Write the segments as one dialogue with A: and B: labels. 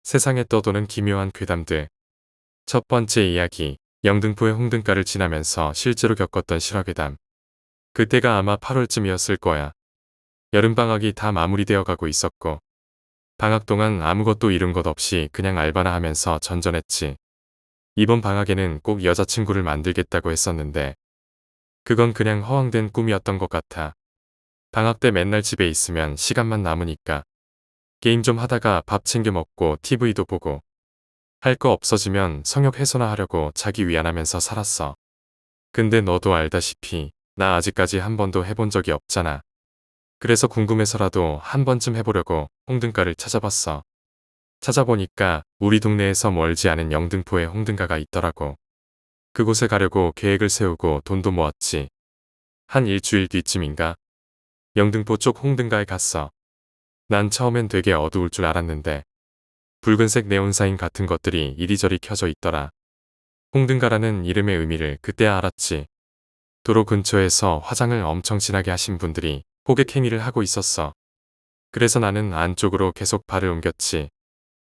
A: 세상에 떠도는 기묘한 괴담들. 첫 번째 이야기. 영등포의 홍등가를 지나면서 실제로 겪었던 실화괴담. 그때가 아마 8월쯤이었을 거야. 여름방학이 다 마무리되어 가고 있었고 방학 동안 아무것도 이룬 것 없이 그냥 알바나 하면서 전전했지. 이번 방학에는 꼭 여자친구를 만들겠다고 했었는데 그건 그냥 허황된 꿈이었던 것 같아. 방학 때 맨날 집에 있으면 시간만 남으니까 게임 좀 하다가 밥 챙겨 먹고 TV도 보고 할 거 없어지면 성욕 해소나 하려고 자기 위안하면서 살았어. 근데 너도 알다시피 나 아직까지 한 번도 해본 적이 없잖아. 그래서 궁금해서라도 한 번쯤 해보려고 홍등가를 찾아봤어. 찾아보니까 우리 동네에서 멀지 않은 영등포에 홍등가가 있더라고. 그곳에 가려고 계획을 세우고 돈도 모았지. 한 일주일 뒤쯤인가 영등포 쪽 홍등가에 갔어. 난 처음엔 되게 어두울 줄 알았는데 붉은색 네온사인 같은 것들이 이리저리 켜져 있더라. 홍등가라는 이름의 의미를 그때야 알았지. 도로 근처에서 화장을 엄청 진하게 하신 분들이 호객 행위를 하고 있었어. 그래서 나는 안쪽으로 계속 발을 옮겼지.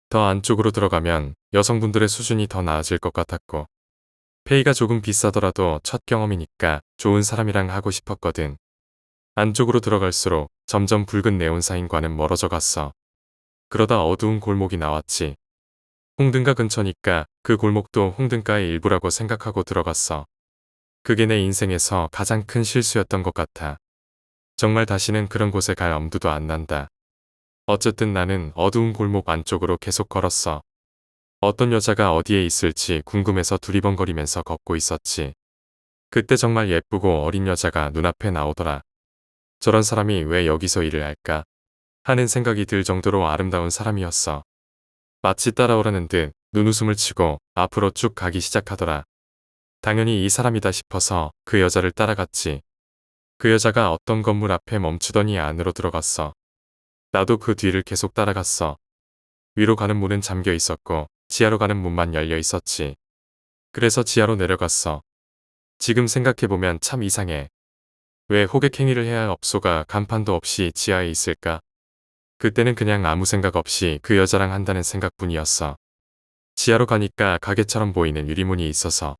A: 더 안쪽으로 들어가면 여성분들의 수준이 더 나아질 것 같았고 페이가 조금 비싸더라도 첫 경험이니까 좋은 사람이랑 하고 싶었거든. 안쪽으로 들어갈수록 점점 붉은 네온사인과는 멀어져 갔어. 그러다 어두운 골목이 나왔지. 홍등가 근처니까 그 골목도 홍등가의 일부라고 생각하고 들어갔어. 그게 내 인생에서 가장 큰 실수였던 것 같아. 정말 다시는 그런 곳에 갈 엄두도 안 난다. 어쨌든 나는 어두운 골목 안쪽으로 계속 걸었어. 어떤 여자가 어디에 있을지 궁금해서 두리번거리면서 걷고 있었지. 그때 정말 예쁘고 어린 여자가 눈앞에 나오더라. 저런 사람이 왜 여기서 일을 할까? 하는 생각이 들 정도로 아름다운 사람이었어. 마치 따라오라는 듯 눈웃음을 치고 앞으로 쭉 가기 시작하더라. 당연히 이 사람이다 싶어서 그 여자를 따라갔지. 그 여자가 어떤 건물 앞에 멈추더니 안으로 들어갔어. 나도 그 뒤를 계속 따라갔어. 위로 가는 문은 잠겨 있었고 지하로 가는 문만 열려 있었지. 그래서 지하로 내려갔어. 지금 생각해보면 참 이상해. 왜 호객 행위를 해야 할 업소가 간판도 없이 지하에 있을까? 그때는 그냥 아무 생각 없이 그 여자랑 한다는 생각뿐이었어. 지하로 가니까 가게처럼 보이는 유리문이 있어서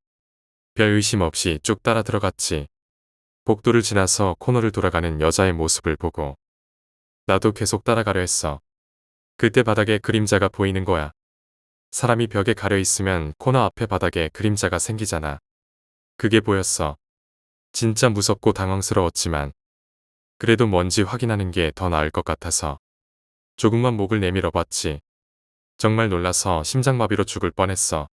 A: 별 의심 없이 쭉 따라 들어갔지. 복도를 지나서 코너를 돌아가는 여자의 모습을 보고 나도 계속 따라가려 했어. 그때 바닥에 그림자가 보이는 거야. 사람이 벽에 가려 있으면 코너 앞에 바닥에 그림자가 생기잖아. 그게 보였어. 진짜 무섭고 당황스러웠지만 그래도 뭔지 확인하는 게 더 나을 것 같아서 조금만 목을 내밀어 봤지. 정말 놀라서 심장마비로 죽을 뻔했어.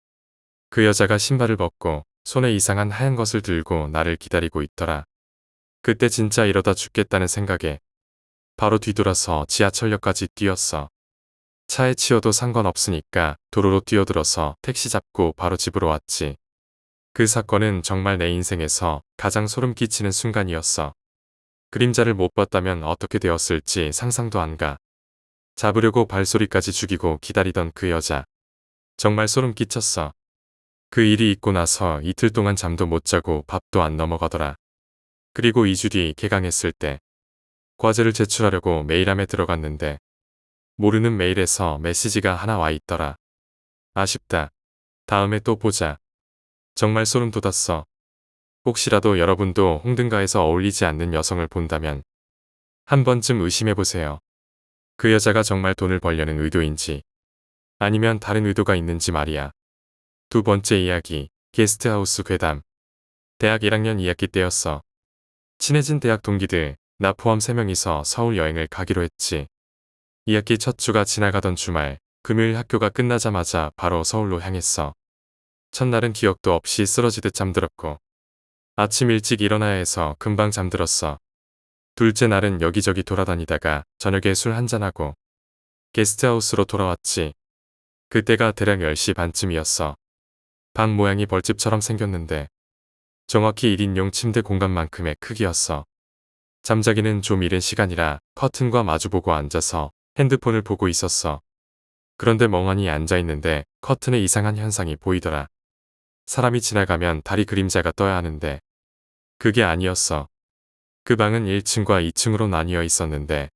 A: 그 여자가 신발을 벗고 손에 이상한 하얀 것을 들고 나를 기다리고 있더라. 그때 진짜 이러다 죽겠다는 생각에 바로 뒤돌아서 지하철역까지 뛰었어. 차에 치여도 상관없으니까 도로로 뛰어들어서 택시 잡고 바로 집으로 왔지. 그 사건은 정말 내 인생에서 가장 소름 끼치는 순간이었어. 그림자를 못 봤다면 어떻게 되었을지 상상도 안 가. 잡으려고 발소리까지 죽이고 기다리던 그 여자. 정말 소름 끼쳤어. 그 일이 있고 나서 이틀 동안 잠도 못 자고 밥도 안 넘어가더라. 그리고 2주 뒤 개강했을 때 과제를 제출하려고 메일함에 들어갔는데 모르는 메일에서 메시지가 하나 와 있더라. 아쉽다. 다음에 또 보자. 정말 소름 돋았어. 혹시라도 여러분도 홍등가에서 어울리지 않는 여성을 본다면 한 번쯤 의심해보세요. 그 여자가 정말 돈을 벌려는 의도인지 아니면 다른 의도가 있는지 말이야. 두 번째 이야기, 게스트하우스 괴담. 대학 1학년 2학기 때였어. 친해진 대학 동기들, 나 포함 3명이서 서울 여행을 가기로 했지. 2학기 첫 주가 지나가던 주말, 금요일 학교가 끝나자마자 바로 서울로 향했어. 첫날은 기억도 없이 쓰러지듯 잠들었고 아침 일찍 일어나야 해서 금방 잠들었어. 둘째 날은 여기저기 돌아다니다가 저녁에 술 한잔하고 게스트하우스로 돌아왔지. 그때가 대략 10시 반쯤이었어. 방 모양이 벌집처럼 생겼는데 정확히 1인용 침대 공간만큼의 크기였어. 잠자기는 좀 이른 시간이라 커튼과 마주보고 앉아서 핸드폰을 보고 있었어. 그런데 멍하니 앉아있는데 커튼에 이상한 현상이 보이더라. 사람이 지나가면 다리 그림자가 떠야 하는데 그게 아니었어. 그 방은 1층과 2층으로 나뉘어 있었는데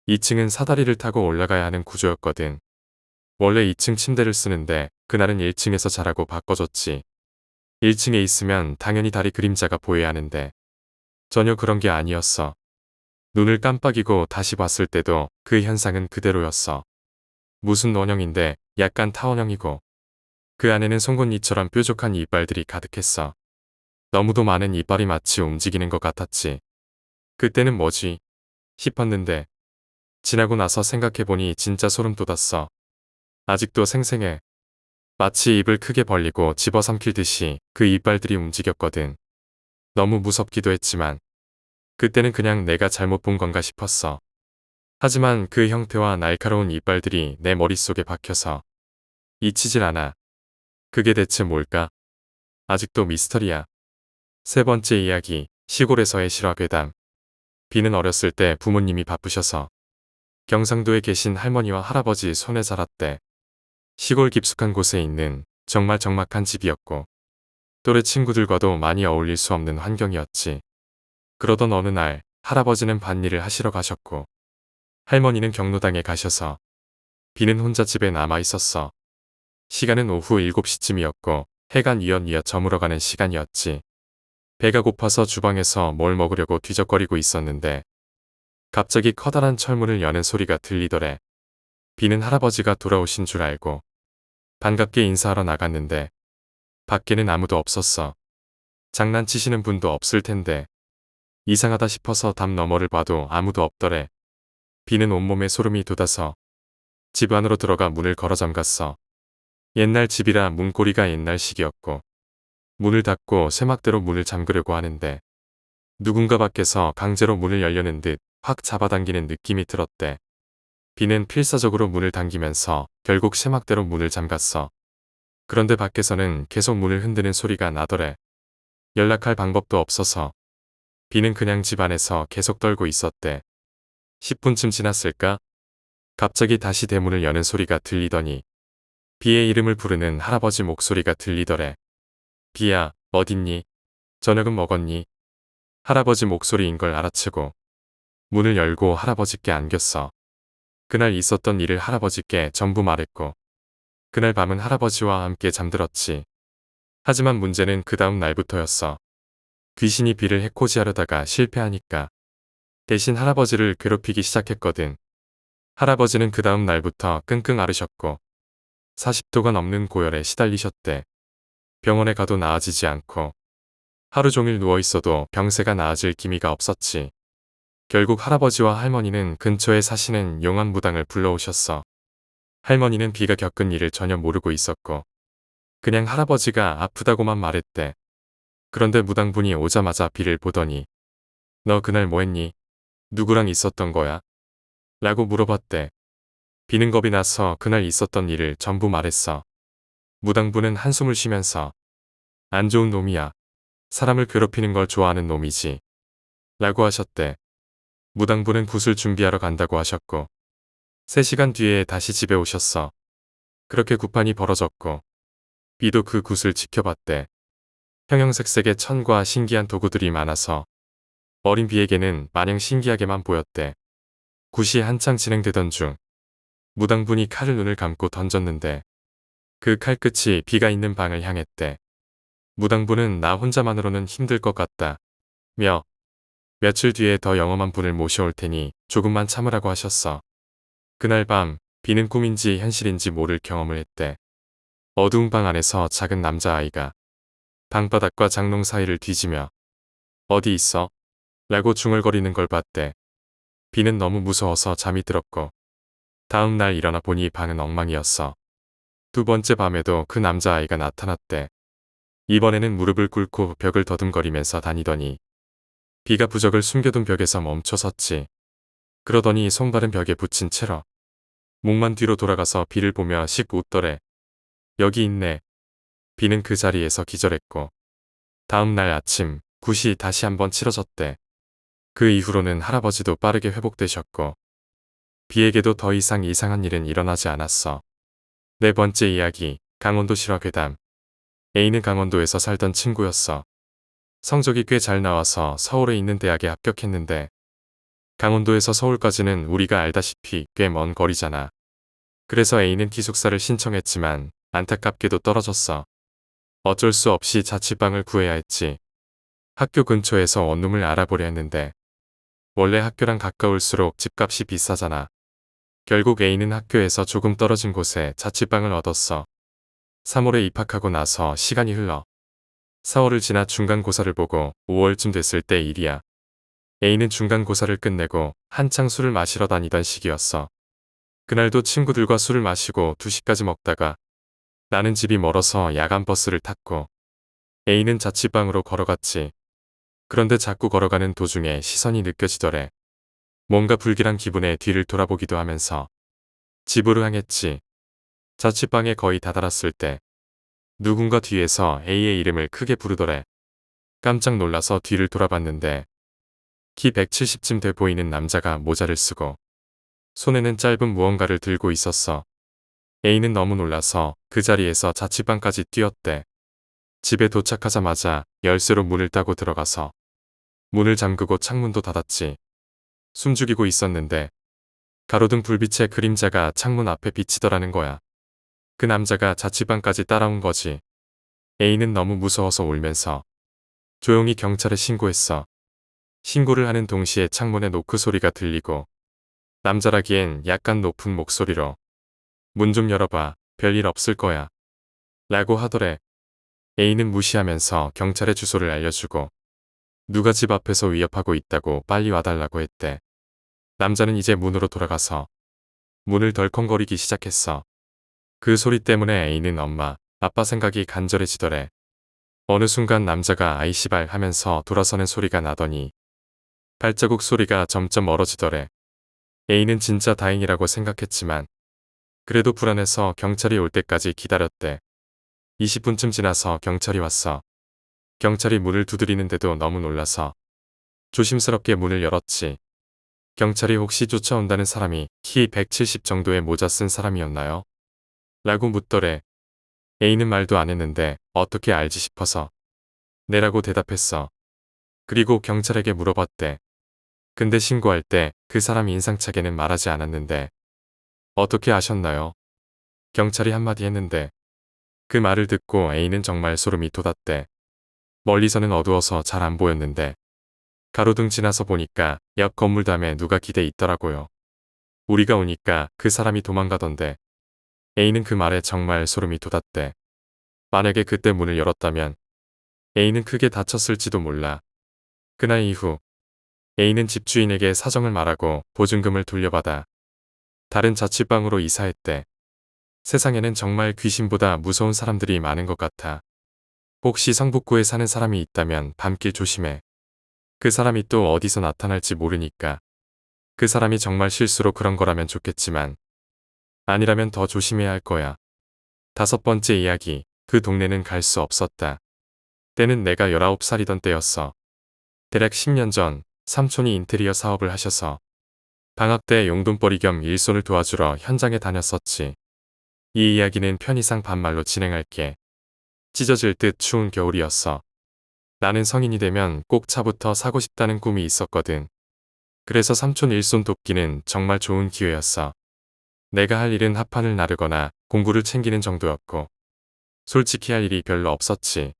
A: 2층은 사다리를 타고 올라가야 하는 구조였거든. 원래 2층 침대를 쓰는데 그날은 1층에서 자라고 바꿔줬지. 1층에 있으면 당연히 다리 그림자가 보여야 하는데 전혀 그런 게 아니었어. 눈을 깜빡이고 다시 봤을 때도 그 현상은 그대로였어. 무슨 원형인데 약간 타원형이고 그 안에는 송곳니처럼 뾰족한 이빨들이 가득했어. 너무도 많은 이빨이 마치 움직이는 것 같았지. 그때는 뭐지? 싶었는데 지나고 나서 생각해보니 진짜 소름 돋았어. 아직도 생생해. 마치 입을 크게 벌리고 집어삼킬 듯이 그 이빨들이 움직였거든. 너무 무섭기도 했지만 그때는 그냥 내가 잘못 본 건가 싶었어. 하지만 그 형태와 날카로운 이빨들이 내 머릿속에 박혀서 잊히질 않아. 그게 대체 뭘까? 아직도 미스터리야. 세 번째 이야기, 시골에서의 실화괴담. 비는 어렸을 때 부모님이 바쁘셔서 경상도에 계신 할머니와 할아버지 손에 자랐대. 시골 깊숙한 곳에 있는 정말 적막한 집이었고 또래 친구들과도 많이 어울릴 수 없는 환경이었지. 그러던 어느 날 할아버지는 밭일을 하시러 가셨고 할머니는 경로당에 가셔서 비는 혼자 집에 남아 있었어. 시간은 오후 7시쯤이었고 해가 뉘엿뉘엿 저물어가는 시간이었지. 배가 고파서 주방에서 뭘 먹으려고 뒤적거리고 있었는데 갑자기 커다란 철문을 여는 소리가 들리더래. 비는 할아버지가 돌아오신 줄 알고 반갑게 인사하러 나갔는데 밖에는 아무도 없었어. 장난치시는 분도 없을 텐데 이상하다 싶어서 담 너머를 봐도 아무도 없더래. 비는 온몸에 소름이 돋아서 집 안으로 들어가 문을 걸어 잠갔어. 옛날 집이라 문고리가 옛날식이었고 문을 닫고 쇠막대로 문을 잠그려고 하는데 누군가 밖에서 강제로 문을 열려는 듯 확 잡아당기는 느낌이 들었대. 비는 필사적으로 문을 당기면서 결국 쇠막대로 문을 잠갔어. 그런데 밖에서는 계속 문을 흔드는 소리가 나더래. 연락할 방법도 없어서 비는 그냥 집 안에서 계속 떨고 있었대. 10분쯤 지났을까? 갑자기 다시 대문을 여는 소리가 들리더니 비의 이름을 부르는 할아버지 목소리가 들리더래. 비야, 어딨니? 저녁은 먹었니? 할아버지 목소리인 걸 알아채고 문을 열고 할아버지께 안겼어. 그날 있었던 일을 할아버지께 전부 말했고 그날 밤은 할아버지와 함께 잠들었지. 하지만 문제는 그 다음 날부터였어. 귀신이 비를 해코지하려다가 실패하니까 대신 할아버지를 괴롭히기 시작했거든. 할아버지는 그 다음 날부터 끙끙 앓으셨고 40도가 넘는 고열에 시달리셨대. 병원에 가도 나아지지 않고 하루 종일 누워있어도 병세가 나아질 기미가 없었지. 결국 할아버지와 할머니는 근처에 사시는 용왕무당을 불러오셨어. 할머니는 비가 겪은 일을 전혀 모르고 있었고 그냥 할아버지가 아프다고만 말했대. 그런데 무당분이 오자마자 비를 보더니 너 그날 뭐 했니? 누구랑 있었던 거야? 라고 물어봤대. 비는 겁이 나서 그날 있었던 일을 전부 말했어. 무당분은 한숨을 쉬면서 안 좋은 놈이야. 사람을 괴롭히는 걸 좋아하는 놈이지. 라고 하셨대. 무당분은 굿을 준비하러 간다고 하셨고 3시간 뒤에 다시 집에 오셨어. 그렇게 굿판이 벌어졌고 비도 그 굿을 지켜봤대. 형형색색의 천과 신기한 도구들이 많아서 어린 비에게는 마냥 신기하게만 보였대. 굿이 한창 진행되던 중 무당분이 칼을 눈을 감고 던졌는데 그 칼끝이 비가 있는 방을 향했대. 무당분은 나 혼자만으로는 힘들 것 같다. 며칠 뒤에 더 영험한 분을 모셔올 테니 조금만 참으라고 하셨어. 그날 밤 비는 꿈인지 현실인지 모를 경험을 했대. 어두운 방 안에서 작은 남자아이가 방바닥과 장롱 사이를 뒤지며 어디 있어? 라고 중얼거리는 걸 봤대. 비는 너무 무서워서 잠이 들었고 다음 날 일어나 보니 방은 엉망이었어. 두 번째 밤에도 그 남자아이가 나타났대. 이번에는 무릎을 꿇고 벽을 더듬거리면서 다니더니 비가 부적을 숨겨둔 벽에서 멈춰 섰지. 그러더니 손발은 벽에 붙인 채로 목만 뒤로 돌아가서 비를 보며 씩 웃더래. 여기 있네. 비는 그 자리에서 기절했고 다음 날 아침 굿이 다시 한번 치러졌대. 그 이후로는 할아버지도 빠르게 회복되셨고 비에게도 더 이상 이상한 일은 일어나지 않았어. 네 번째 이야기, 강원도 실화괴담. A는 강원도에서 살던 친구였어. 성적이 꽤 잘 나와서 서울에 있는 대학에 합격했는데 강원도에서 서울까지는 우리가 알다시피 꽤 먼 거리잖아. 그래서 A는 기숙사를 신청했지만 안타깝게도 떨어졌어. 어쩔 수 없이 자취방을 구해야 했지. 학교 근처에서 원룸을 알아보려 했는데 원래 학교랑 가까울수록 집값이 비싸잖아. 결국 A는 학교에서 조금 떨어진 곳에 자취방을 얻었어. 3월에 입학하고 나서 시간이 흘러 4월을 지나 중간고사를 보고 5월쯤 됐을 때 일이야. A는 중간고사를 끝내고 한창 술을 마시러 다니던 시기였어. 그날도 친구들과 술을 마시고 2시까지 먹다가 나는 집이 멀어서 야간 버스를 탔고 A는 자취방으로 걸어갔지. 그런데 자꾸 걸어가는 도중에 시선이 느껴지더래. 뭔가 불길한 기분에 뒤를 돌아보기도 하면서 집으로 향했지. 자취방에 거의 다다랐을 때 누군가 뒤에서 A의 이름을 크게 부르더래. 깜짝 놀라서 뒤를 돌아봤는데 키 170쯤 돼 보이는 남자가 모자를 쓰고 손에는 짧은 무언가를 들고 있었어. A는 너무 놀라서 그 자리에서 자취방까지 뛰었대. 집에 도착하자마자 열쇠로 문을 따고 들어가서 문을 잠그고 창문도 닫았지. 숨죽이고 있었는데 가로등 불빛의 그림자가 창문 앞에 비치더라는 거야. 그 남자가 자취방까지 따라온 거지. A는 너무 무서워서 울면서 조용히 경찰에 신고했어. 신고를 하는 동시에 창문에 노크 소리가 들리고 남자라기엔 약간 높은 목소리로 문 좀 열어봐. 별일 없을 거야. 라고 하더래. A는 무시하면서 경찰의 주소를 알려주고 누가 집 앞에서 위협하고 있다고 빨리 와달라고 했대. 남자는 이제 문으로 돌아가서 문을 덜컹거리기 시작했어. 그 소리 때문에 A는 엄마, 아빠 생각이 간절해지더래. 어느 순간 남자가 아이 씨발 하면서 돌아서는 소리가 나더니 발자국 소리가 점점 멀어지더래. A는 진짜 다행이라고 생각했지만 그래도 불안해서 경찰이 올 때까지 기다렸대. 20분쯤 지나서 경찰이 왔어. 경찰이 문을 두드리는데도 너무 놀라서 조심스럽게 문을 열었지. 경찰이 혹시 쫓아온다는 사람이 키 170 정도의 모자 쓴 사람이었나요? 라고 묻더래. A는 말도 안 했는데 어떻게 알지 싶어서 네라고 대답했어. 그리고 경찰에게 물어봤대. 근데 신고할 때 그 사람이 인상착에는 말하지 않았는데 어떻게 아셨나요? 경찰이 한마디 했는데 그 말을 듣고 A는 정말 소름이 돋았대. 멀리서는 어두워서 잘 안 보였는데 가로등 지나서 보니까 옆 건물담에 누가 기대 있더라고요. 우리가 오니까 그 사람이 도망가던데 A는 그 말에 정말 소름이 돋았대. 만약에 그때 문을 열었다면 A는 크게 다쳤을지도 몰라. 그날 이후 A는 집주인에게 사정을 말하고 보증금을 돌려받아 다른 자취방으로 이사했대. 세상에는 정말 귀신보다 무서운 사람들이 많은 것 같아. 혹시 성북구에 사는 사람이 있다면 밤길 조심해. 그 사람이 또 어디서 나타날지 모르니까. 그 사람이 정말 실수로 그런 거라면 좋겠지만 아니라면 더 조심해야 할 거야. 5번째 이야기. 그 동네는 갈 수 없었다. 때는 내가 19살이던 때였어. 대략 10년 전 삼촌이 인테리어 사업을 하셔서 방학 때 용돈벌이 겸 일손을 도와주러 현장에 다녔었지. 이 이야기는 편의상 반말로 진행할게. 찢어질 듯 추운 겨울이었어. 나는 성인이 되면 꼭 차부터 사고 싶다는 꿈이 있었거든. 그래서 삼촌 일손 돕기는 정말 좋은 기회였어. 내가 할 일은 합판을 나르거나 공구를 챙기는 정도였고 솔직히 할 일이 별로 없었지.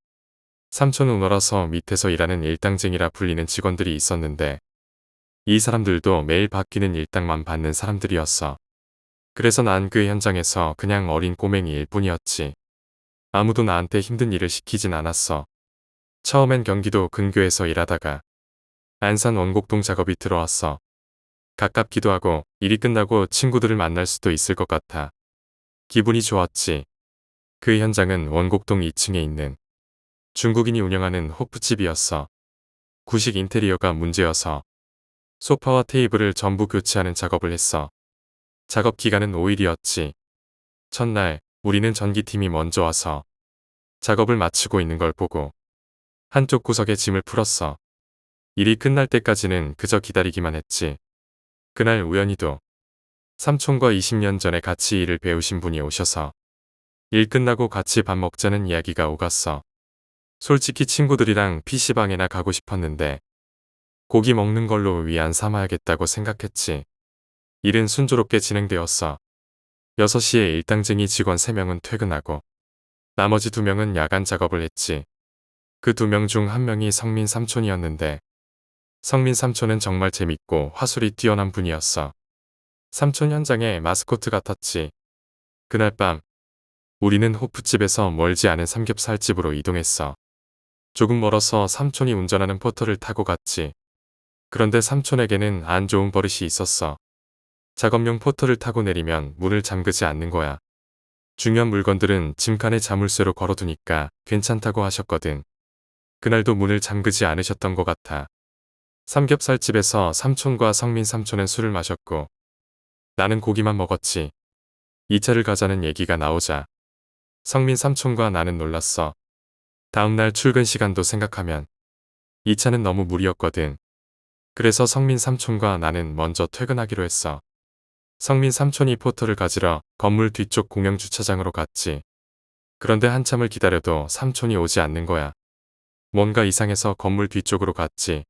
A: 삼촌 오너라서 밑에서 일하는 일당쟁이라 불리는 직원들이 있었는데 이 사람들도 매일 바뀌는 일당만 받는 사람들이었어. 그래서 난 그 현장에서 그냥 어린 꼬맹이일 뿐이었지. 아무도 나한테 힘든 일을 시키진 않았어. 처음엔 경기도 근교에서 일하다가 안산 원곡동 작업이 들어왔어. 가깝기도 하고 일이 끝나고 친구들을 만날 수도 있을 것 같아. 기분이 좋았지. 그 현장은 원곡동 2층에 있는 중국인이 운영하는 호프집이었어. 구식 인테리어가 문제여서 소파와 테이블을 전부 교체하는 작업을 했어. 작업 기간은 5일이었지. 첫날 우리는 전기팀이 먼저 와서 작업을 마치고 있는 걸 보고 한쪽 구석에 짐을 풀었어. 일이 끝날 때까지는 그저 기다리기만 했지. 그날 우연히도 삼촌과 20년 전에 같이 일을 배우신 분이 오셔서 일 끝나고 같이 밥 먹자는 이야기가 오갔어. 솔직히 친구들이랑 PC방에나 가고 싶었는데 고기 먹는 걸로 위안 삼아야겠다고 생각했지. 일은 순조롭게 진행되었어. 6시에 일당쟁이 직원 3명은 퇴근하고 나머지 2명은 야간 작업을 했지. 그 2명 중 1명이 성민 삼촌이었는데 성민 삼촌은 정말 재밌고 화술이 뛰어난 분이었어. 삼촌 현장의 마스코트 같았지. 그날 밤 우리는 호프집에서 멀지 않은 삼겹살집으로 이동했어. 조금 멀어서 삼촌이 운전하는 포터를 타고 갔지. 그런데 삼촌에게는 안 좋은 버릇이 있었어. 작업용 포터를 타고 내리면 문을 잠그지 않는 거야. 중요한 물건들은 짐칸에 자물쇠로 걸어두니까 괜찮다고 하셨거든. 그날도 문을 잠그지 않으셨던 것 같아. 삼겹살집에서 삼촌과 성민 삼촌은 술을 마셨고 나는 고기만 먹었지. 2차를 가자는 얘기가 나오자 성민 삼촌과 나는 놀랐어. 다음날 출근 시간도 생각하면 2차는 너무 무리였거든. 그래서 성민 삼촌과 나는 먼저 퇴근하기로 했어. 성민 삼촌이 포터를 가지러 건물 뒤쪽 공영주차장으로 갔지. 그런데 한참을 기다려도 삼촌이 오지 않는 거야. 뭔가 이상해서 건물 뒤쪽으로 갔지.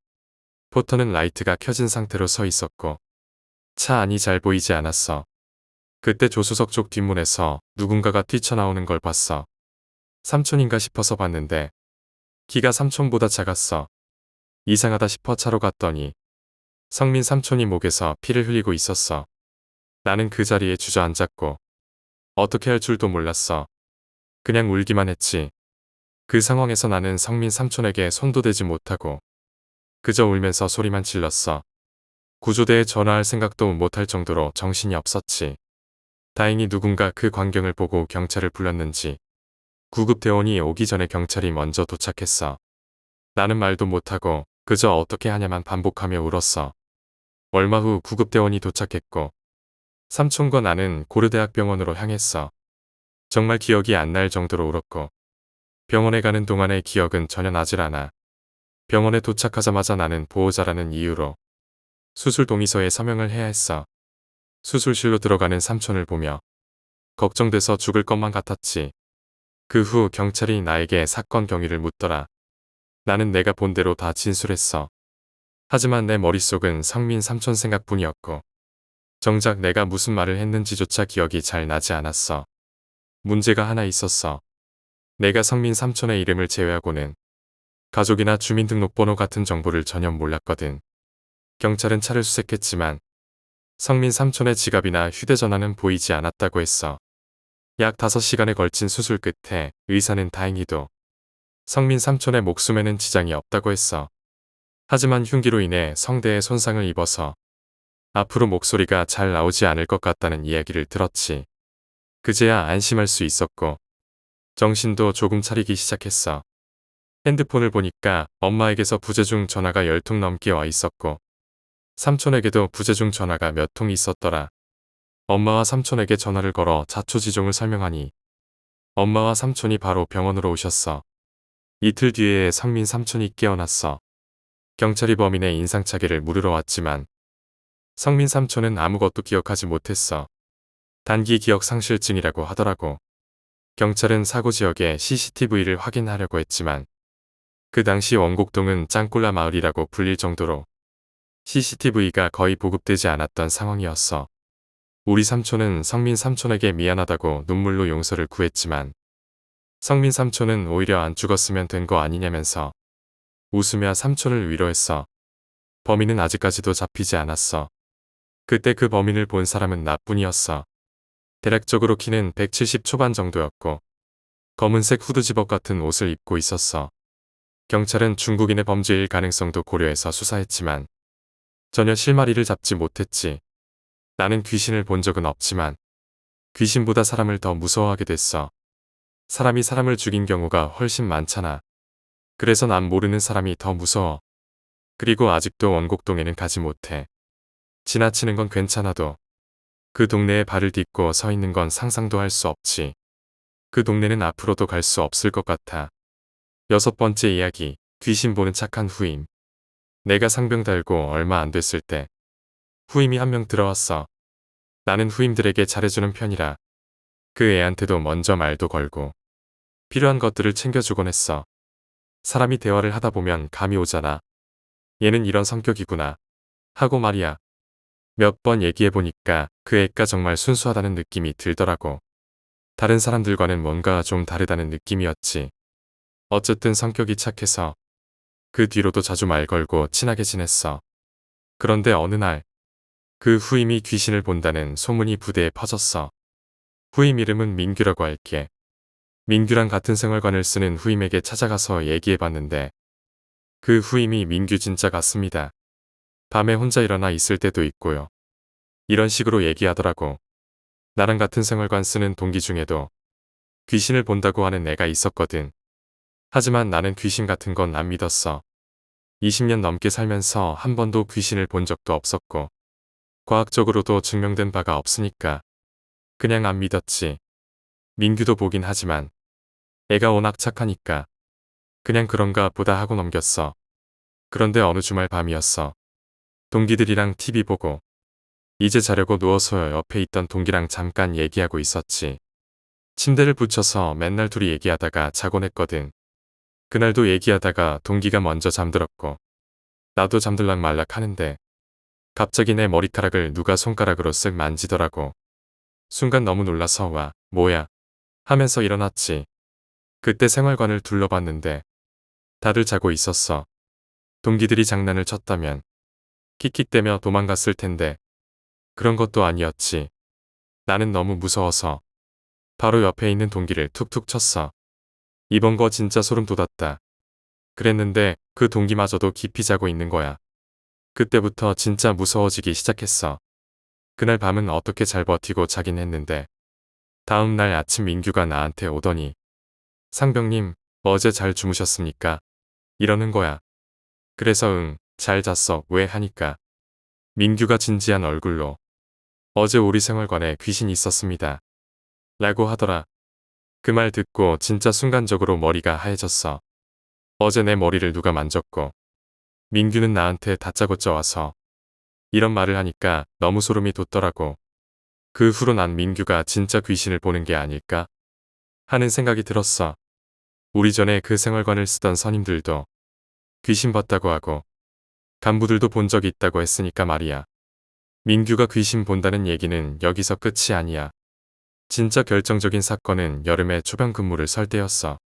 A: 포터는 라이트가 켜진 상태로 서 있었고 차 안이 잘 보이지 않았어. 그때 조수석 쪽 뒷문에서 누군가가 뛰쳐나오는 걸 봤어. 삼촌인가 싶어서 봤는데 키가 삼촌보다 작았어. 이상하다 싶어 차로 갔더니 성민 삼촌이 목에서 피를 흘리고 있었어. 나는 그 자리에 주저앉았고 어떻게 할 줄도 몰랐어. 그냥 울기만 했지. 그 상황에서 나는 성민 삼촌에게 손도 대지 못하고 그저 울면서 소리만 질렀어. 구조대에 전화할 생각도 못할 정도로 정신이 없었지. 다행히 누군가 그 광경을 보고 경찰을 불렀는지 구급대원이 오기 전에 경찰이 먼저 도착했어. 나는 말도 못하고 그저 어떻게 하냐만 반복하며 울었어. 얼마 후 구급대원이 도착했고 삼촌과 나는 고려대학병원으로 향했어. 정말 기억이 안 날 정도로 울었고 병원에 가는 동안의 기억은 전혀 나질 않아. 병원에 도착하자마자 나는 보호자라는 이유로 수술 동의서에 서명을 해야 했어. 수술실로 들어가는 삼촌을 보며 걱정돼서 죽을 것만 같았지. 그 후 경찰이 나에게 사건 경위를 묻더라. 나는 내가 본 대로 다 진술했어. 하지만 내 머릿속은 성민 삼촌 생각뿐이었고 정작 내가 무슨 말을 했는지조차 기억이 잘 나지 않았어. 문제가 하나 있었어. 내가 성민 삼촌의 이름을 제외하고는 가족이나 주민등록번호 같은 정보를 전혀 몰랐거든. 경찰은 차를 수색했지만 성민 삼촌의 지갑이나 휴대전화는 보이지 않았다고 했어. 약 5시간에 걸친 수술 끝에 의사는 다행히도 성민 삼촌의 목숨에는 지장이 없다고 했어. 하지만 흉기로 인해 성대에 손상을 입어서 앞으로 목소리가 잘 나오지 않을 것 같다는 이야기를 들었지. 그제야 안심할 수 있었고 정신도 조금 차리기 시작했어. 핸드폰을 보니까 엄마에게서 부재중 전화가 10통 넘게 와 있었고 삼촌에게도 부재중 전화가 몇 통 있었더라. 엄마와 삼촌에게 전화를 걸어 자초지종을 설명하니 엄마와 삼촌이 바로 병원으로 오셨어. 이틀 뒤에 성민 삼촌이 깨어났어. 경찰이 범인의 인상착의를 물으러 왔지만 성민 삼촌은 아무것도 기억하지 못했어. 단기 기억 상실증이라고 하더라고. 경찰은 사고 지역의 CCTV를 확인하려고 했지만 그 당시 원곡동은 짱꿀라 마을이라고 불릴 정도로 CCTV가 거의 보급되지 않았던 상황이었어. 우리 삼촌은 성민 삼촌에게 미안하다고 눈물로 용서를 구했지만 성민 삼촌은 오히려 안 죽었으면 된 거 아니냐면서 웃으며 삼촌을 위로했어. 범인은 아직까지도 잡히지 않았어. 그때 그 범인을 본 사람은 나뿐이었어. 대략적으로 키는 170 초반 정도였고 검은색 후드 집업 같은 옷을 입고 있었어. 경찰은 중국인의 범죄일 가능성도 고려해서 수사했지만 전혀 실마리를 잡지 못했지. 나는 귀신을 본 적은 없지만 귀신보다 사람을 더 무서워하게 됐어. 사람이 사람을 죽인 경우가 훨씬 많잖아. 그래서 난 모르는 사람이 더 무서워. 그리고 아직도 원곡동에는 가지 못해. 지나치는 건 괜찮아도 그 동네에 발을 딛고 서 있는 건 상상도 할 수 없지. 그 동네는 앞으로도 갈 수 없을 것 같아. 6번째 이야기, 귀신 보는 착한 후임. 내가 상병 달고 얼마 안 됐을 때 후임이 한 명 들어왔어. 나는 후임들에게 잘해주는 편이라 그 애한테도 먼저 말도 걸고 필요한 것들을 챙겨주곤 했어. 사람이 대화를 하다 보면 감이 오잖아. 얘는 이런 성격이구나 하고 말이야. 몇 번 얘기해보니까 그 애가 정말 순수하다는 느낌이 들더라고. 다른 사람들과는 뭔가 좀 다르다는 느낌이었지. 어쨌든 성격이 착해서 그 뒤로도 자주 말 걸고 친하게 지냈어. 그런데 어느 날 그 후임이 귀신을 본다는 소문이 부대에 퍼졌어. 후임 이름은 민규라고 할게. 민규랑 같은 생활관을 쓰는 후임에게 찾아가서 얘기해봤는데 그 후임이 민규 진짜 같습니다. 밤에 혼자 일어나 있을 때도 있고요. 이런 식으로 얘기하더라고. 나랑 같은 생활관 쓰는 동기 중에도 귀신을 본다고 하는 애가 있었거든. 하지만 나는 귀신 같은 건 안 믿었어. 20년 넘게 살면서 한 번도 귀신을 본 적도 없었고 과학적으로도 증명된 바가 없으니까 그냥 안 믿었지. 민규도 보긴 하지만 애가 워낙 착하니까 그냥 그런가 보다 하고 넘겼어. 그런데 어느 주말 밤이었어. 동기들이랑 TV 보고 이제 자려고 누워서 옆에 있던 동기랑 잠깐 얘기하고 있었지. 침대를 붙여서 맨날 둘이 얘기하다가 자곤 했거든. 그날도 얘기하다가 동기가 먼저 잠들었고 나도 잠들락 말락 하는데 갑자기 내 머리카락을 누가 손가락으로 쓱 만지더라고. 순간 너무 놀라서 와, 뭐야 하면서 일어났지. 그때 생활관을 둘러봤는데 다들 자고 있었어. 동기들이 장난을 쳤다면 킥킥대며 도망갔을 텐데 그런 것도 아니었지. 나는 너무 무서워서 바로 옆에 있는 동기를 툭툭 쳤어. 이번 거 진짜 소름 돋았다. 그랬는데 그 동기마저도 깊이 자고 있는 거야. 그때부터 진짜 무서워지기 시작했어. 그날 밤은 어떻게 잘 버티고 자긴 했는데 다음 날 아침 민규가 나한테 오더니 상병님 어제 잘 주무셨습니까? 이러는 거야. 그래서 응, 잘 잤어. 왜 하니까 민규가 진지한 얼굴로 어제 우리 생활관에 귀신 있었습니다. 라고 하더라. 그 말 듣고 진짜 순간적으로 머리가 하얘졌어. 어제 내 머리를 누가 만졌고 민규는 나한테 다짜고짜 와서 이런 말을 하니까 너무 소름이 돋더라고. 그 후로 난 민규가 진짜 귀신을 보는 게 아닐까 하는 생각이 들었어. 우리 전에 그 생활관을 쓰던 선임들도 귀신 봤다고 하고 간부들도 본 적이 있다고 했으니까 말이야. 민규가 귀신 본다는 얘기는 여기서 끝이 아니야. 진짜 결정적인 사건은 여름에 초병 근무를 설 때였어.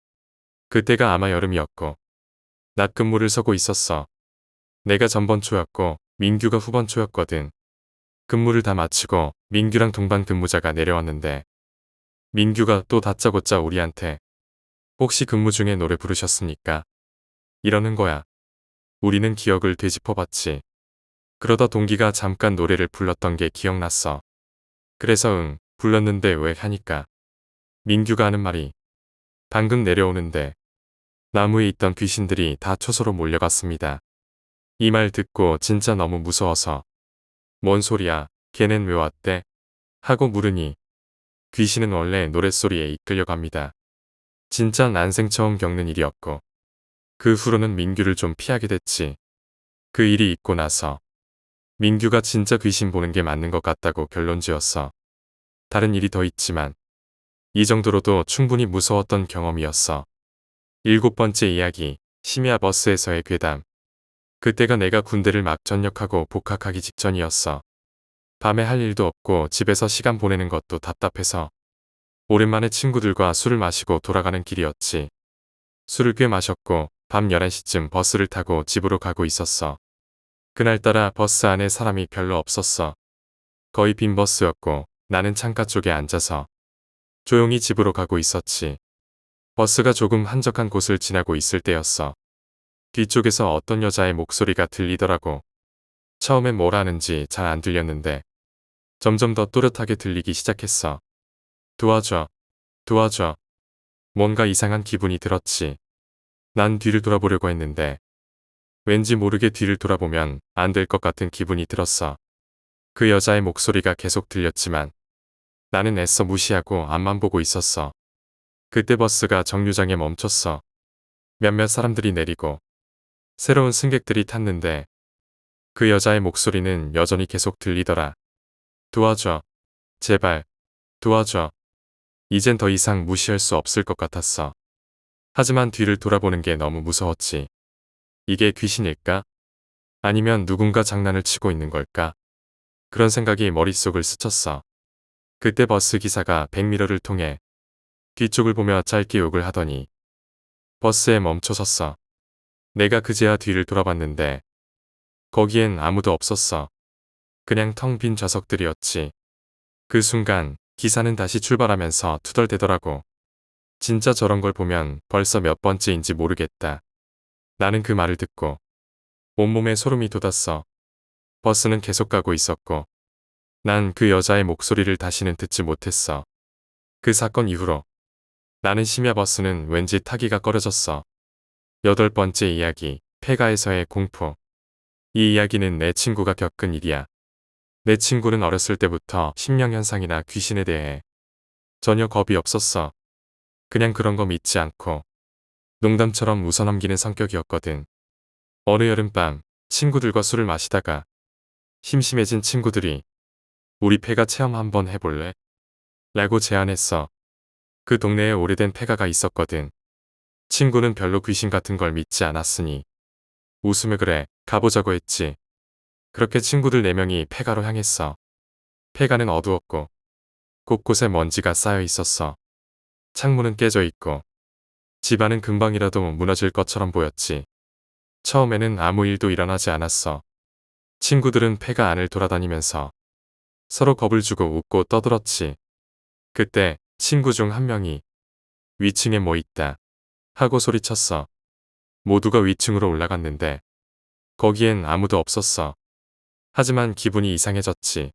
A: 그때가 아마 여름이었고 낮 근무를 서고 있었어. 내가 전번초였고 민규가 후번초였거든. 근무를 다 마치고 민규랑 동반 근무자가 내려왔는데 민규가 또 다짜고짜 우리한테 혹시 근무 중에 노래 부르셨습니까? 이러는 거야. 우리는 기억을 되짚어봤지. 그러다 동기가 잠깐 노래를 불렀던 게 기억났어. 그래서 응, 불렀는데 왜 하니까 민규가 하는 말이 방금 내려오는데 나무에 있던 귀신들이 다 초소로 몰려갔습니다. 이 말 듣고 진짜 너무 무서워서 뭔 소리야, 걔넨 왜 왔대? 하고 물으니 귀신은 원래 노랫소리에 이끌려갑니다. 진짜 난생 처음 겪는 일이었고 그 후로는 민규를 좀 피하게 됐지. 그 일이 있고 나서 민규가 진짜 귀신 보는 게 맞는 것 같다고 결론지었어. 다른 일이 더 있지만 이 정도로도 충분히 무서웠던 경험이었어. 7번째 이야기, 심야 버스에서의 괴담. 그때가 내가 군대를 막 전역하고 복학하기 직전이었어. 밤에 할 일도 없고 집에서 시간 보내는 것도 답답해서 오랜만에 친구들과 술을 마시고 돌아가는 길이었지. 술을 꽤 마셨고 밤 11시쯤 버스를 타고 집으로 가고 있었어. 그날따라 버스 안에 사람이 별로 없었어. 거의 빈 버스였고 나는 창가 쪽에 앉아서 조용히 집으로 가고 있었지. 버스가 조금 한적한 곳을 지나고 있을 때였어. 뒤쪽에서 어떤 여자의 목소리가 들리더라고. 처음엔 뭘 하는지 잘 안 들렸는데 점점 더 또렷하게 들리기 시작했어. 도와줘. 도와줘. 뭔가 이상한 기분이 들었지. 난 뒤를 돌아보려고 했는데 왠지 모르게 뒤를 돌아보면 안 될 것 같은 기분이 들었어. 그 여자의 목소리가 계속 들렸지만 나는 애써 무시하고 앞만 보고 있었어. 그때 버스가 정류장에 멈췄어. 몇몇 사람들이 내리고 새로운 승객들이 탔는데 그 여자의 목소리는 여전히 계속 들리더라. 도와줘. 제발. 도와줘. 이젠 더 이상 무시할 수 없을 것 같았어. 하지만 뒤를 돌아보는 게 너무 무서웠지. 이게 귀신일까? 아니면 누군가 장난을 치고 있는 걸까? 그런 생각이 머릿속을 스쳤어. 그때 버스 기사가 백미러를 통해 뒤쪽을 보며 짧게 욕을 하더니 버스에 멈춰섰어. 내가 그제야 뒤를 돌아봤는데 거기엔 아무도 없었어. 그냥 텅 빈 좌석들이었지. 그 순간 기사는 다시 출발하면서 투덜대더라고. 진짜 저런 걸 보면 벌써 몇 번째인지 모르겠다. 나는 그 말을 듣고 온몸에 소름이 돋았어. 버스는 계속 가고 있었고 난 그 여자의 목소리를 다시는 듣지 못했어. 그 사건 이후로 나는 심야 버스는 왠지 타기가 꺼려졌어. 8번째 이야기, 폐가에서의 공포. 이 이야기는 내 친구가 겪은 일이야. 내 친구는 어렸을 때부터 심령현상이나 귀신에 대해 전혀 겁이 없었어. 그냥 그런 거 믿지 않고 농담처럼 웃어넘기는 성격이었거든. 어느 여름밤 친구들과 술을 마시다가 심심해진 친구들이 우리 폐가 체험 한번 해볼래? 라고 제안했어. 그 동네에 오래된 폐가가 있었거든. 친구는 별로 귀신 같은 걸 믿지 않았으니 웃으며 그래 가보자고 했지. 그렇게 친구들 4명이 폐가로 향했어. 폐가는 어두웠고 곳곳에 먼지가 쌓여 있었어. 창문은 깨져 있고 집안은 금방이라도 무너질 것처럼 보였지. 처음에는 아무 일도 일어나지 않았어. 친구들은 폐가 안을 돌아다니면서 서로 겁을 주고 웃고 떠들었지. 그때 친구 중 한 명이 위층에 뭐 있다 하고 소리쳤어. 모두가 위층으로 올라갔는데 거기엔 아무도 없었어. 하지만 기분이 이상해졌지.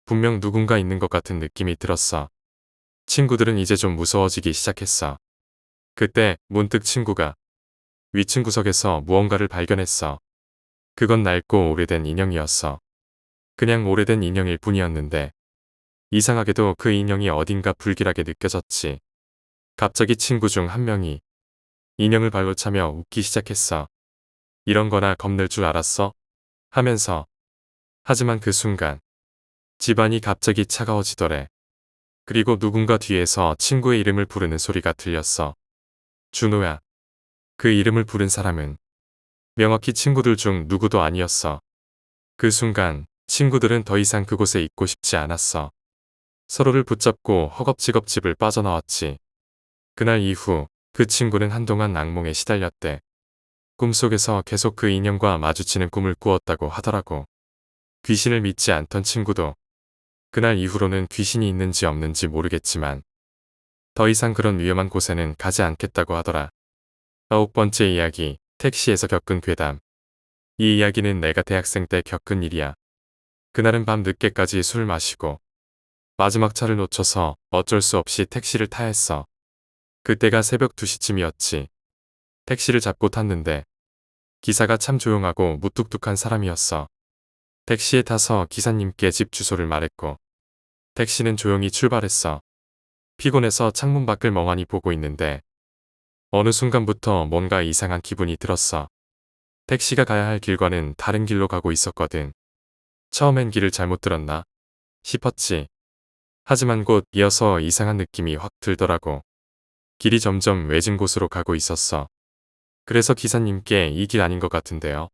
A: 분명 누군가 있는 것 같은 느낌이 들었어. 친구들은 이제 좀 무서워지기 시작했어. 그때 문득 친구가 위층 구석에서 무언가를 발견했어. 그건 낡고 오래된 인형이었어. 그냥 오래된 인형일 뿐이었는데 이상하게도 그 인형이 어딘가 불길하게 느껴졌지. 갑자기 친구 중 한 명이 인형을 발로 차며 웃기 시작했어. 이런 거나 겁낼 줄 알았어? 하면서. 하지만 그 순간 집안이 갑자기 차가워지더래. 그리고 누군가 뒤에서 친구의 이름을 부르는 소리가 들렸어. 준호야. 그 이름을 부른 사람은 명확히 친구들 중 누구도 아니었어. 그 순간 친구들은 더 이상 그곳에 있고 싶지 않았어. 서로를 붙잡고 허겁지겁 집을 빠져나왔지. 그날 이후 그 친구는 한동안 악몽에 시달렸대. 꿈속에서 계속 그 인형과 마주치는 꿈을 꾸었다고 하더라고. 귀신을 믿지 않던 친구도 그날 이후로는 귀신이 있는지 없는지 모르겠지만 더 이상 그런 위험한 곳에는 가지 않겠다고 하더라. 9번째 이야기, 택시에서 겪은 괴담. 이 이야기는 내가 대학생 때 겪은 일이야. 그날은 밤 늦게까지 술을 마시고 마지막 차를 놓쳐서 어쩔 수 없이 택시를 타야 했어. 그때가 새벽 2시쯤이었지. 택시를 잡고 탔는데 기사가 참 조용하고 무뚝뚝한 사람이었어. 택시에 타서 기사님께 집 주소를 말했고 택시는 조용히 출발했어. 피곤해서 창문 밖을 멍하니 보고 있는데 어느 순간부터 뭔가 이상한 기분이 들었어. 택시가 가야 할 길과는 다른 길로 가고 있었거든. 처음엔 길을 잘못 들었나 싶었지. 하지만 곧 이어서 이상한 느낌이 확 들더라고. 길이 점점 외진 곳으로 가고 있었어. 그래서 기사님께 이 길 아닌 것 같은데요?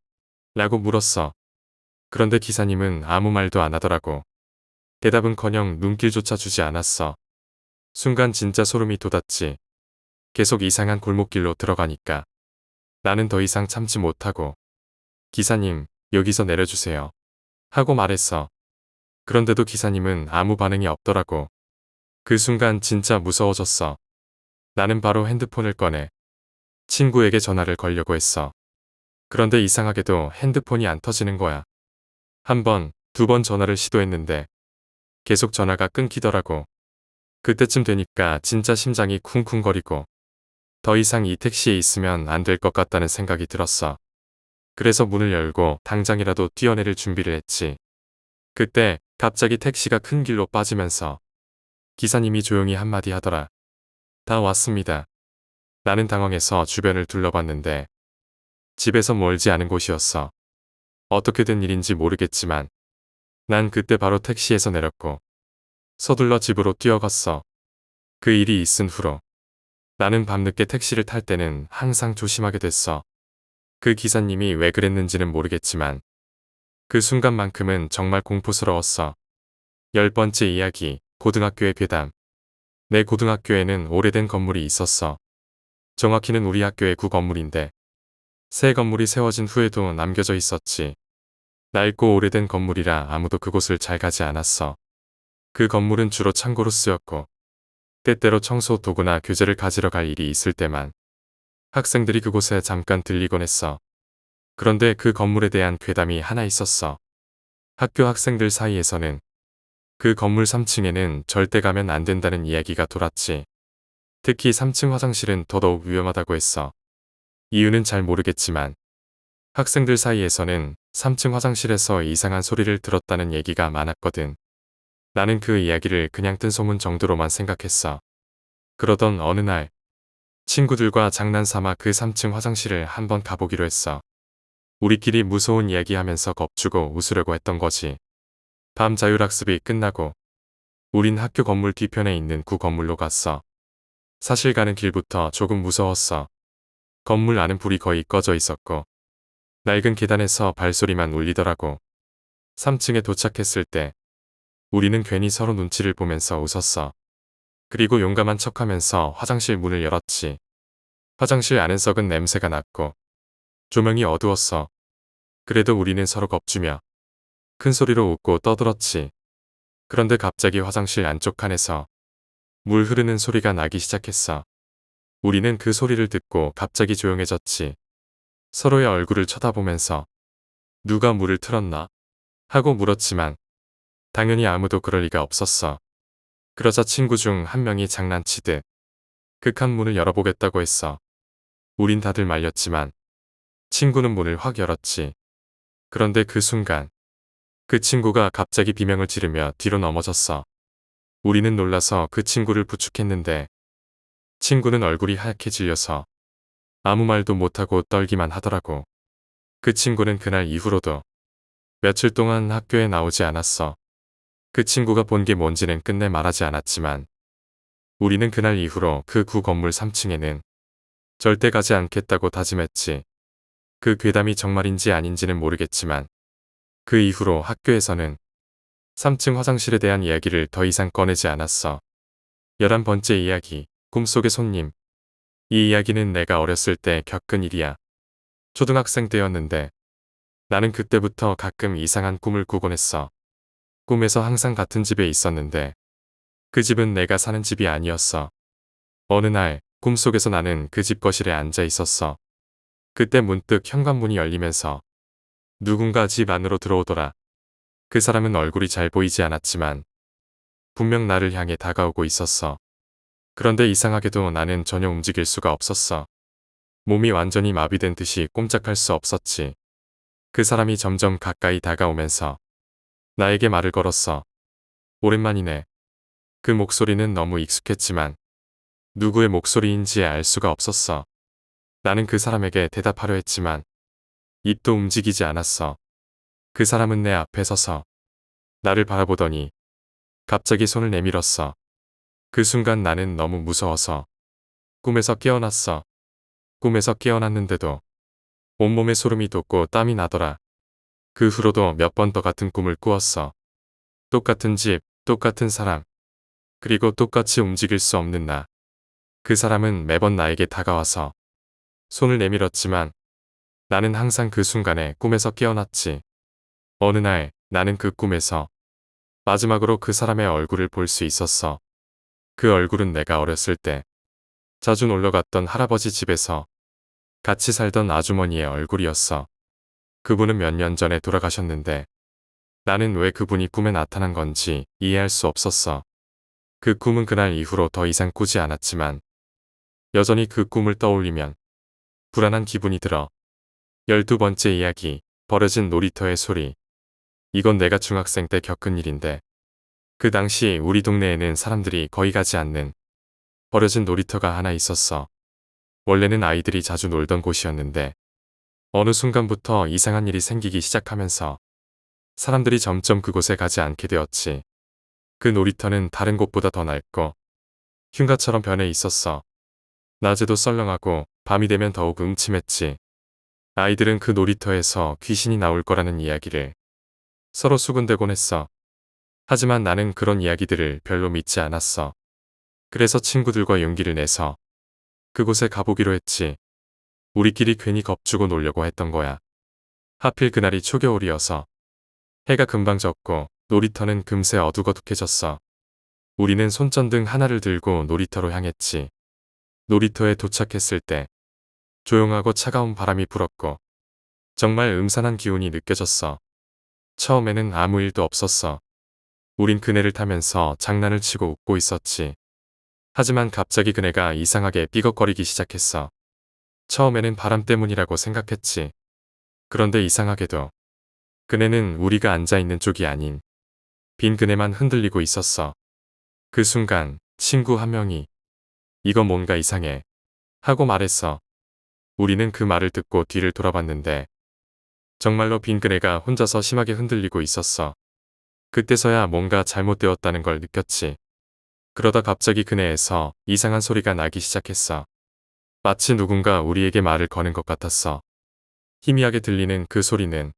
A: 라고 물었어. 그런데 기사님은 아무 말도 안 하더라고. 대답은커녕 눈길조차 주지 않았어. 순간 진짜 소름이 돋았지. 계속 이상한 골목길로 들어가니까. 나는 더 이상 참지 못하고 기사님, 여기서 내려주세요. 하고 말했어. 그런데도 기사님은 아무 반응이 없더라고. 그 순간 진짜 무서워졌어. 나는 바로 핸드폰을 꺼내 친구에게 전화를 걸려고 했어. 그런데 이상하게도 핸드폰이 안 터지는 거야. 한 번, 2번 전화를 시도했는데 계속 전화가 끊기더라고. 그때쯤 되니까 진짜 심장이 쿵쿵거리고 더 이상 이 택시에 있으면 안 될 것 같다는 생각이 들었어. 그래서 문을 열고 당장이라도 뛰어내릴 준비를 했지. 그때 갑자기 택시가 큰 길로 빠지면서 기사님이 조용히 한마디 하더라. 다 왔습니다. 나는 당황해서 주변을 둘러봤는데 집에서 멀지 않은 곳이었어. 어떻게 된 일인지 모르겠지만 난 그때 바로 택시에서 내렸고 서둘러 집으로 뛰어갔어. 그 일이 있은 후로 나는 밤늦게 택시를 탈 때는 항상 조심하게 됐어. 그 기사님이 왜 그랬는지는 모르겠지만 그 순간만큼은 정말 공포스러웠어. 10번째 이야기, 고등학교의 괴담. 내 고등학교에는 오래된 건물이 있었어. 정확히는 우리 학교의 구건물인데 새 건물이 세워진 후에도 남겨져 있었지. 낡고 오래된 건물이라 아무도 그곳을 잘 가지 않았어. 그 건물은 주로 창고로 쓰였고 때때로 청소 도구나 교재를 가지러 갈 일이 있을 때만 학생들이 그곳에 잠깐 들리곤 했어. 그런데 그 건물에 대한 괴담이 하나 있었어. 학교 학생들 사이에서는 그 건물 3층에는 절대 가면 안 된다는 이야기가 돌았지. 특히 3층 화장실은 더더욱 위험하다고 했어. 이유는 잘 모르겠지만 학생들 사이에서는 3층 화장실에서 이상한 소리를 들었다는 얘기가 많았거든. 나는 그 이야기를 그냥 뜬소문 정도로만 생각했어. 그러던 어느 날 친구들과 장난삼아 그 3층 화장실을 한번 가보기로 했어. 우리끼리 무서운 이야기하면서 겁주고 웃으려고 했던 거지. 밤 자율학습이 끝나고 우린 학교 건물 뒤편에 있는 구 건물로 갔어. 사실 가는 길부터 조금 무서웠어. 건물 안은 불이 거의 꺼져 있었고 낡은 계단에서 발소리만 울리더라고. 3층에 도착했을 때 우리는 괜히 서로 눈치를 보면서 웃었어. 그리고 용감한 척하면서 화장실 문을 열었지. 화장실 안은 썩은 냄새가 났고 조명이 어두웠어. 그래도 우리는 서로 겁주며 큰 소리로 웃고 떠들었지. 그런데 갑자기 화장실 안쪽 칸에서 물 흐르는 소리가 나기 시작했어. 우리는 그 소리를 듣고 갑자기 조용해졌지. 서로의 얼굴을 쳐다보면서 누가 물을 틀었나? 하고 물었지만 당연히 아무도 그럴 리가 없었어. 그러자 친구 중 한 명이 장난치듯 그 칸 문을 열어보겠다고 했어. 우린 다들 말렸지만 친구는 문을 확 열었지. 그런데 그 순간 그 친구가 갑자기 비명을 지르며 뒤로 넘어졌어. 우리는 놀라서 그 친구를 부축했는데 친구는 얼굴이 하얗게 질려서 아무 말도 못하고 떨기만 하더라고. 그 친구는 그날 이후로도 며칠 동안 학교에 나오지 않았어. 그 친구가 본 게 뭔지는 끝내 말하지 않았지만 우리는 그날 이후로 그 구 건물 3층에는 절대 가지 않겠다고 다짐했지. 그 괴담이 정말인지 아닌지는 모르겠지만 그 이후로 학교에서는 3층 화장실에 대한 이야기를 더 이상 꺼내지 않았어. 11번째 이야기, 꿈속의 손님. 이 이야기는 내가 어렸을 때 겪은 일이야. 초등학생 때였는데 나는 그때부터 가끔 이상한 꿈을 꾸곤 했어. 꿈에서 항상 같은 집에 있었는데 그 집은 내가 사는 집이 아니었어. 어느 날 꿈속에서 나는 그 집 거실에 앉아 있었어. 그때 문득 현관문이 열리면서 누군가 집 안으로 들어오더라. 그 사람은 얼굴이 잘 보이지 않았지만 분명 나를 향해 다가오고 있었어. 그런데 이상하게도 나는 전혀 움직일 수가 없었어. 몸이 완전히 마비된 듯이 꼼짝할 수 없었지. 그 사람이 점점 가까이 다가오면서 나에게 말을 걸었어. 오랜만이네. 그 목소리는 너무 익숙했지만 누구의 목소리인지 알 수가 없었어. 나는 그 사람에게 대답하려 했지만 입도 움직이지 않았어. 그 사람은 내 앞에 서서 나를 바라보더니 갑자기 손을 내밀었어. 그 순간 나는 너무 무서워서 꿈에서 깨어났어. 꿈에서 깨어났는데도 온몸에 소름이 돋고 땀이 나더라. 그 후로도 몇 번 더 같은 꿈을 꾸었어. 똑같은 집, 똑같은 사람, 그리고 똑같이 움직일 수 없는 나. 그 사람은 매번 나에게 다가와서 손을 내밀었지만 나는 항상 그 순간에 꿈에서 깨어났지. 어느 날 나는 그 꿈에서 마지막으로 그 사람의 얼굴을 볼 수 있었어. 그 얼굴은 내가 어렸을 때 자주 놀러갔던 할아버지 집에서 같이 살던 아주머니의 얼굴이었어. 그분은 몇 년 전에 돌아가셨는데 나는 왜 그분이 꿈에 나타난 건지 이해할 수 없었어. 그 꿈은 그날 이후로 더 이상 꾸지 않았지만 여전히 그 꿈을 떠올리면 불안한 기분이 들어. 12번째 이야기, 버려진 놀이터의 소리. 이건 내가 중학생 때 겪은 일인데 그 당시 우리 동네에는 사람들이 거의 가지 않는 버려진 놀이터가 하나 있었어. 원래는 아이들이 자주 놀던 곳이었는데 어느 순간부터 이상한 일이 생기기 시작하면서 사람들이 점점 그곳에 가지 않게 되었지. 그 놀이터는 다른 곳보다 더 낡고 흉가처럼 변해 있었어. 낮에도 썰렁하고 밤이 되면 더욱 음침했지. 아이들은 그 놀이터에서 귀신이 나올 거라는 이야기를 서로 수군대곤 했어. 하지만 나는 그런 이야기들을 별로 믿지 않았어. 그래서 친구들과 용기를 내서 그곳에 가보기로 했지. 우리끼리 괜히 겁주고 놀려고 했던 거야. 하필 그날이 초겨울이어서 해가 금방 졌고 놀이터는 금세 어둑어둑해졌어. 우리는 손전등 하나를 들고 놀이터로 향했지. 놀이터에 도착했을 때 조용하고 차가운 바람이 불었고 정말 음산한 기운이 느껴졌어. 처음에는 아무 일도 없었어. 우린 그네를 타면서 장난을 치고 웃고 있었지. 하지만 갑자기 그네가 이상하게 삐걱거리기 시작했어. 처음에는 바람 때문이라고 생각했지. 그런데 이상하게도 그네는 우리가 앉아있는 쪽이 아닌 빈 그네만 흔들리고 있었어. 그 순간 친구 한 명이 이거 뭔가 이상해 하고 말했어. 우리는 그 말을 듣고 뒤를 돌아봤는데 정말로 빈 그네가 혼자서 심하게 흔들리고 있었어. 그때서야 뭔가 잘못되었다는 걸 느꼈지. 그러다 갑자기 그네에서 이상한 소리가 나기 시작했어. 마치 누군가 우리에게 말을 거는 것 같았어. 희미하게 들리는 그 소리는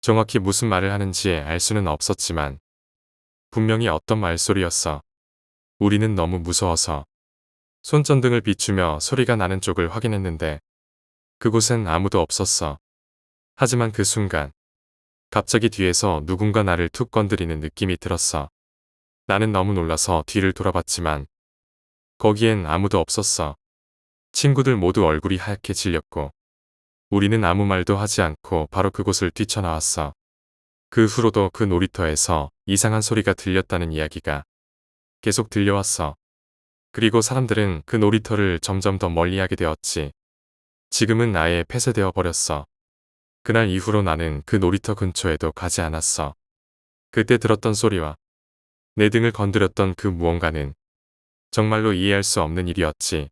A: 정확히 무슨 말을 하는지 알 수는 없었지만 분명히 어떤 말소리였어. 우리는 너무 무서워서 손전등을 비추며 소리가 나는 쪽을 확인했는데 그곳엔 아무도 없었어. 하지만 그 순간 갑자기 뒤에서 누군가 나를 툭 건드리는 느낌이 들었어. 나는 너무 놀라서 뒤를 돌아봤지만 거기엔 아무도 없었어. 친구들 모두 얼굴이 하얗게 질렸고 우리는 아무 말도 하지 않고 바로 그곳을 뛰쳐나왔어. 그 후로도 그 놀이터에서 이상한 소리가 들렸다는 이야기가 계속 들려왔어. 그리고 사람들은 그 놀이터를 점점 더 멀리하게 되었지. 지금은 아예 폐쇄되어 버렸어. 그날 이후로 나는 그 놀이터 근처에도 가지 않았어. 그때 들었던 소리와 내 등을 건드렸던 그 무언가는 정말로 이해할 수 없는 일이었지.